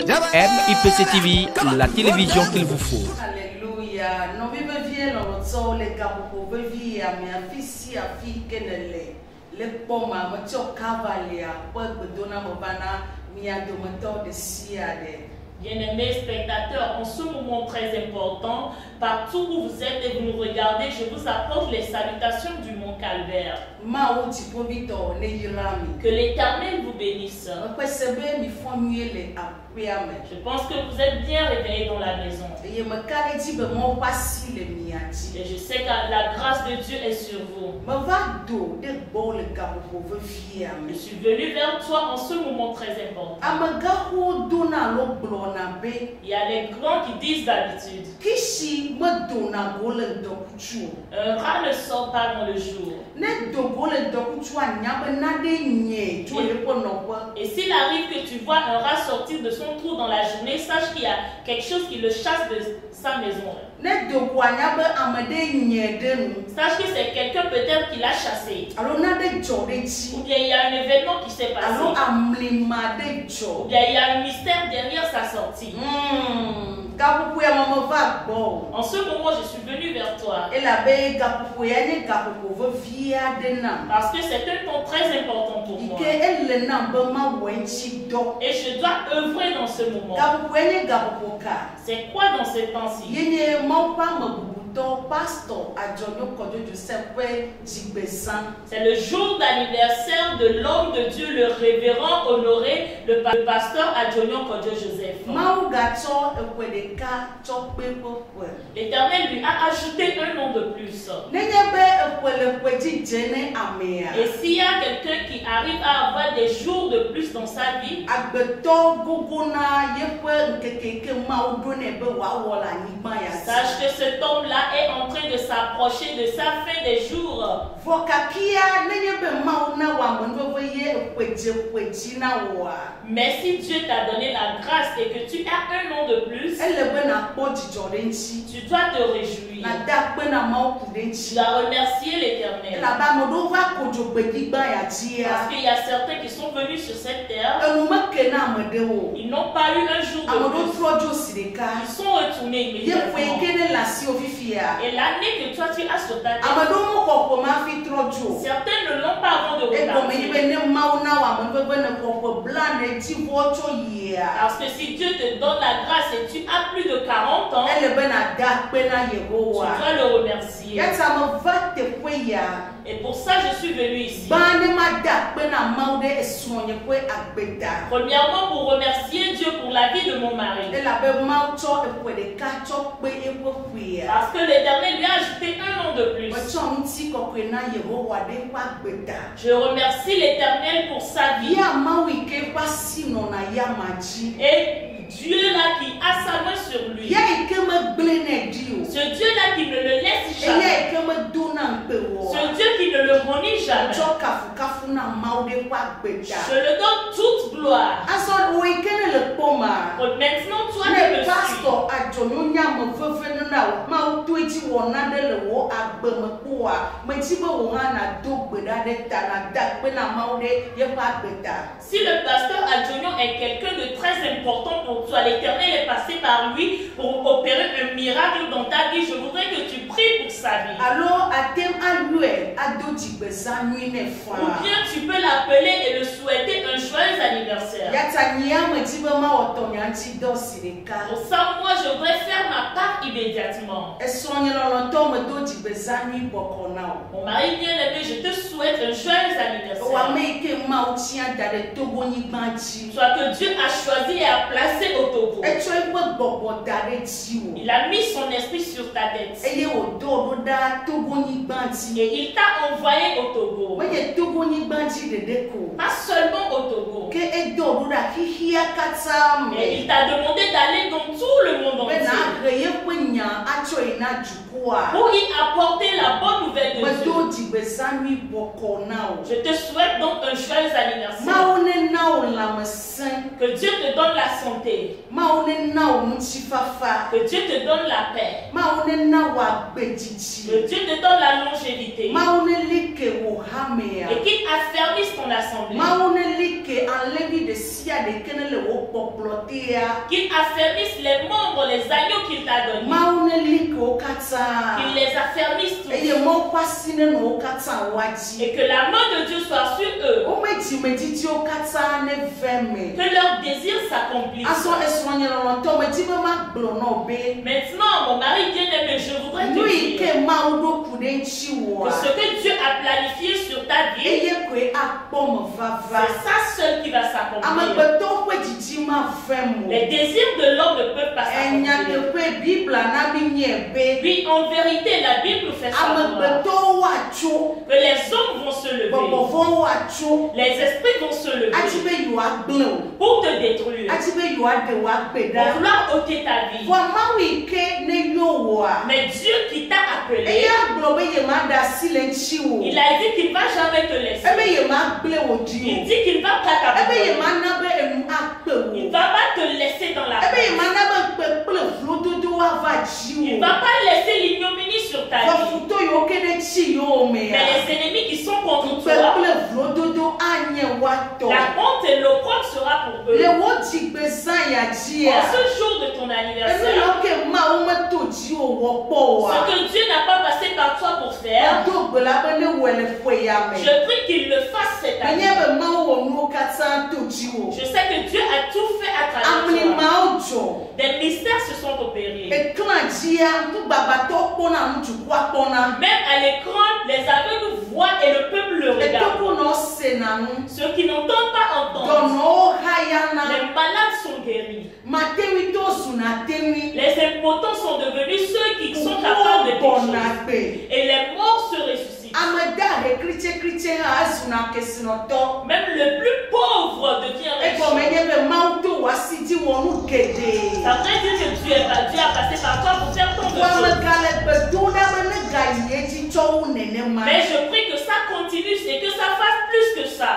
MIPC TV, la télévision qu'il vous faut. Alléluia. Non, vive dans le sol, les capos, vive à mes fils, à fille, les pommes, à votre cavalier, pour que donner mon bana, mia de moteur de siade. Bien-aimés spectateurs, en ce moment très important, partout où vous êtes et vous nous regardez, je vous apporte les salutations du Mont Calvaire. Que l'Éternel vous bénisse. Je pense que vous êtes bien réveillés dans la maison. Et je sais que la grâce de Dieu est sur vous. Je suis venu vers toi en ce moment très important. Il y a les grands qui disent d'habitude: un rat ne sort pas dans le jour. Et s'il arrive que tu vois un rat sortir de son trou dans la journée, sache qu'il y a quelque chose qui le chasse de sa maison. Sache que c'est quelqu'un peut-être qui l'a chassé. Ou bien il y a un événement qui s'est passé. Ou bien il y a un mystère derrière sa sortie. En ce moment, je suis venu vers toi. Parce que c'est un temps très important pour moi. Et je dois œuvrer dans ce moment. C'est quoi dans ce temps-ci? C'est le jour d'anniversaire de l'homme de Dieu, le révérend honoré, le pasteur Adjonio Kodjo Joseph. L'Éternel lui a ajouté un nom de plus. Et s'il y a quelqu'un qui arrive à avoir des jours de plus dans sa vie, sache que cet homme-là est en train de s'approcher de sa fin des jours. Mais si Dieu t'a donné la grâce et que tu as un nom de plus, tu dois te réjouir. Tu dois remercier l'Éternel. Parce qu'il y a certains qui sont venus sur cette terre, ils n'ont pas eu un jour de plus. Ils sont retournés immédiatement. Et l'année que toi tu as sur ta tête, certains ne l'ont pas avant de repartir. Parce que si Dieu te donne la grâce et tu as plus de 40 ans, tu dois le remercier. Et pour ça, je suis venu ici. Premièrement, pour remercier Dieu pour la vie de mon mari. Parce que l'Éternel lui a ajouté un nom de plus. Je remercie l'Éternel pour sa vie. Et Dieu là qui a sa main sur lui. Ce Dieu là qui ne le laisse jamais. Ce Dieu qui ne le renie jamais. Je le donne toute gloire. Maintenant, toi qui me suis. Si le pasteur Adjonio est quelqu'un de très important pour toi, l'Éternel est passé par lui pour opérer un miracle dans ta vie, je voudrais que tu pries pour sa vie. Ou bien tu peux l'appeler et le souhaiter un joyeux anniversaire. Pour ça, moi je voudrais faire ma part immédiatement. Mon mari bien-aimé, je te souhaite un joyeux anniversaire. Soit que Dieu a choisi et a placé au Togo. Il a mis son esprit sur ta tête. Et il t'a envoyé au Togo. Pas seulement au Togo. Et il t'a demandé d'aller dans tout le monde entier. Pour y apporter la bonne nouvelle de Dieu. Je te souhaite donc un joyeux anniversaire. Que Dieu te donne la santé. Que Dieu te donne la paix. Que Dieu te donne la longévité. Et qu'il affermisse ton assemblée. Qu'il affermisse les membres, les agneaux qu'il t'a donnés. Qu'il les affermisse tous. Et que la main de Dieu soit sur eux. Que leurs désirs s'accomplissent. Maintenant, mon mari bien-aimé, je voudrais te dire que ce que Dieu a planifié sur ta vie, c'est ça seul qui va s'accomplir. Les désirs de l'homme ne peuvent pas s'accomplir. Oui, en vérité, la Bible fait savoir que les hommes vont se lever, les esprits vont se lever pour te détruire, pour vouloir ôter ta vie. Mais Dieu qui t'a appelé, il a dit qu'il ne va jamais te laisser. Il dit qu'il ne va pas t'abandonner. Il ne va pas te laisser dans la honte. Il ne va pas laisser l'ignominie sur ta vie. Mais les ennemis qui sont contre toi, la honte et l'opprobre sera pour eux. En ce jour de ton anniversaire, ce que Dieu n'a pas passé par toi pour faire, je prie qu'il le fasse cette année. Je sais que Dieu a tout fait à travers toi. Des mystères se sont opérés. Même à l'écran, les aveugles voient et le peuple le regarde. Ceux qui n'entendent pas entendent. Les malades sont guéris. Les impotents sont devenus ceux qui sont capables de pécher. Et les morts se ressuscitent. Même le plus pauvre devient riche. Ça veut dire que Dieu a passé par toi pour faire ton besoin. Mais je prie que ça continue et que ça fasse plus que ça.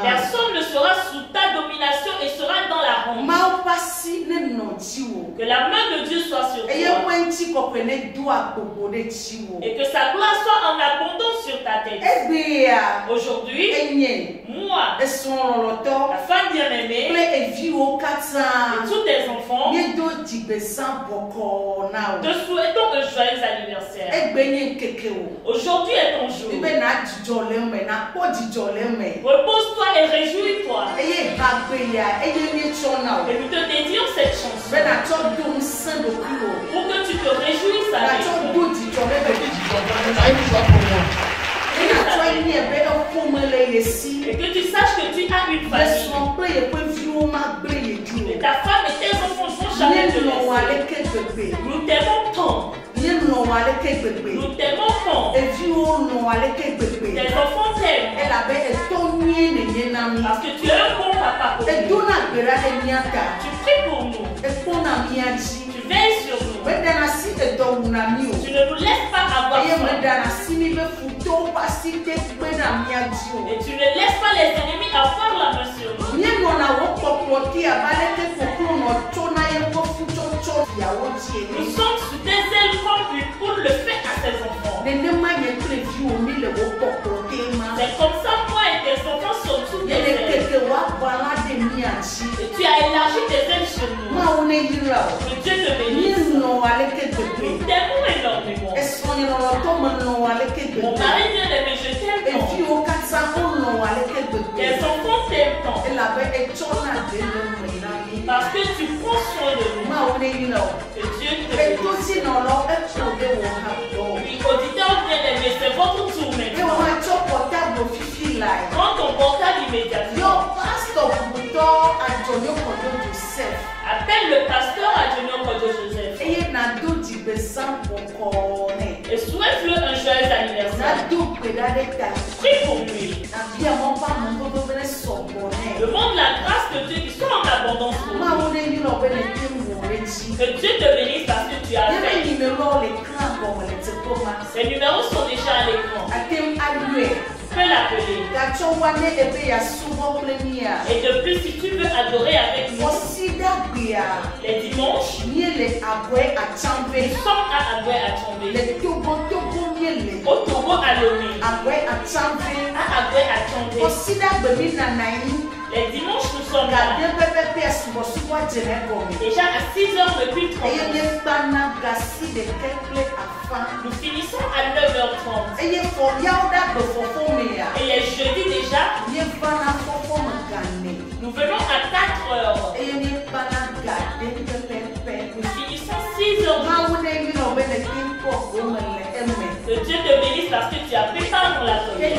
Personne ne sera sous ta domination et sera dans la honte. Que la main de Dieu soit sur toi. Et que sa gloire soit en abondance sur ta tête. Aujourd'hui, moi, ta femme bien-aimée, et tous tes enfants, te souhaitons un joyeux anniversaire. Aujourd'hui est ton jour. Repose-toi et réjouis-toi. Et nous te dédions cette chanson pour que tu te réjouisses avec nous. Et que tu saches que tu as une famille. Et ta femme et tes enfants sont jamais de laisser. Nous t'aimons tant. Nous t'aimons tant. Tes enfants t'aiment. Parce que tu es un bon papa pour nous. Tu pries pour nous. Tu veilles sur nous. Tu ne nous laisses pas avoir faim. Et tu ne laisses pas les ennemis avoir la main sur nous. Nous sommes sous tes ailes comme une poule le fait à ses enfants. C'est comme ça moi et tes enfants sont sous tes ailes. Et tu as élargi tes ailes sur nous. Que Dieu te bénisse. Nous t'aimons énormément. Mon mari bien-aimé, je t'aime tant. Tes enfants t'aiment tant. Parce que tu prends soin de nous. Que Dieu te bénisse. Oui, auditeur bien-aimé, c'est votre tour maintenant. Prends ton portable immédiatement. Appelle le pasteur Adjonio Kojo Joseph. Et souhaite-le un joyeux anniversaire. Prie pour lui. Demande la grâce de Dieu qui soit en abondance pour lui. Que Dieu te bénisse parce que tu as fait. Les numéros sont déjà à l'écran. Tu peux l'appeler. Et de plus, si tu veux adorer avec nous, les dimanches, nous sommes à Aboué à Tchambé. Au Togo à Lomé. À Aboué à Tchambé. Les dimanches, nous sommes là. Déjà à 6h le culte commence. Nous finissons à 9h30. Et les jeudis déjà, nous venons à 4h. Nous finissons 6h. Que Dieu te bénisse parce que tu as pu prendre la prière.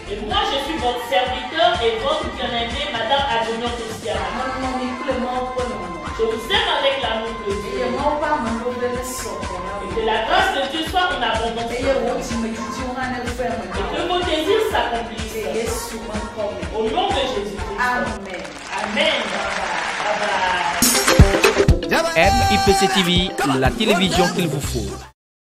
Et moi je suis votre serviteur et votre bien-aimé, Madame Adonion Christiana. Je vous aime avec l'amour de Dieu. Et que la grâce de Dieu soit en abondance. Et que vos désirs s'accomplissent. Au nom de Jésus. Amen. Amen. Bye bye. MIPC TV, la télévision qu'il vous faut.